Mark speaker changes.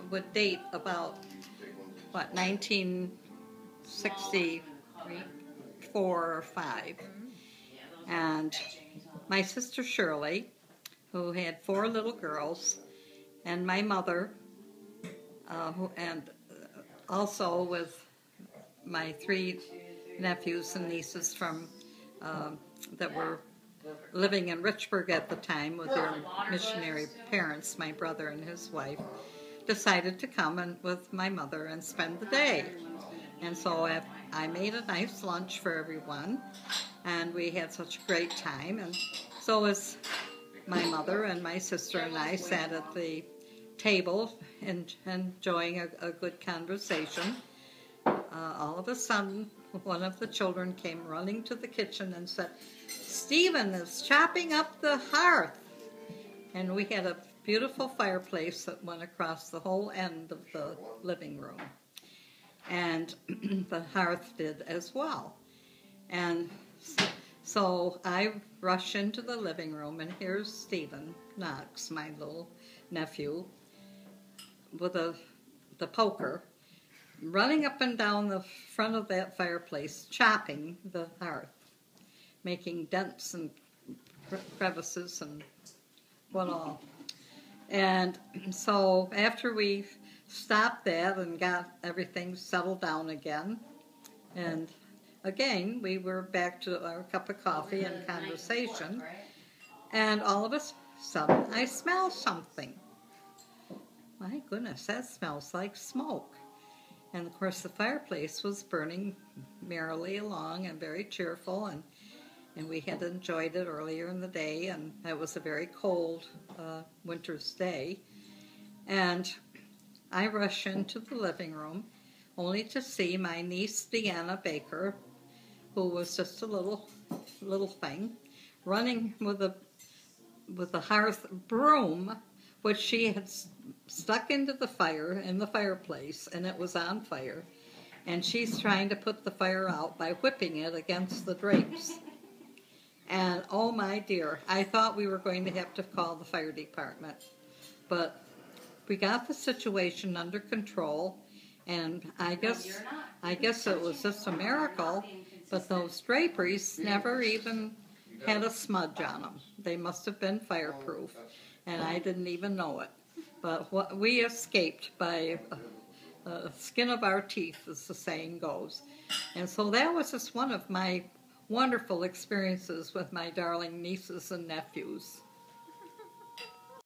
Speaker 1: would date about, what, 1964 or 5. And my sister Shirley, who had 4 little girls, and my mother, and also with my 3 nephews and nieces from that were living in Richburg at the time with their missionary parents, my brother and his wife, decided to come with my mother and spend the day. And so I made a nice lunch for everyone, and we had such a great time. And so as my mother and my sister and I sat at the table and enjoying a good conversation, all of a sudden one of the children came running to the kitchen and said, "Stephen is chopping up the hearth." And we had a beautiful fireplace that went across the whole end of the living room. And the hearth did as well. And so I rush into the living room, and here's Stephen Knox, my little nephew, with the poker, running up and down the front of that fireplace, chopping the hearth, making dents and crevices and what all. And so after we stopped that and got everything settled down again, and again we were back to our cup of coffee and conversation, and all of a sudden I smell something. My goodness, that smells like smoke. And of course the fireplace was burning merrily along and very cheerful, and we had enjoyed it earlier in the day, and it was a very cold winter's day. And I rushed into the living room only to see my niece Deanna Baker, who was just a little thing, running with a hearth broom, which she had stuck into the fire in the fireplace, and it was on fire. And she's trying to put the fire out by whipping it against the drapes. And oh my dear, I thought we were going to have to call the fire department. But we got the situation under control, and I guess it was just a miracle, but those draperies never even had a smudge on them. They must have been fireproof, and I didn't even know it. But we escaped by the skin of our teeth, as the saying goes. And so that was just one of my wonderful experiences with my darling nieces and nephews.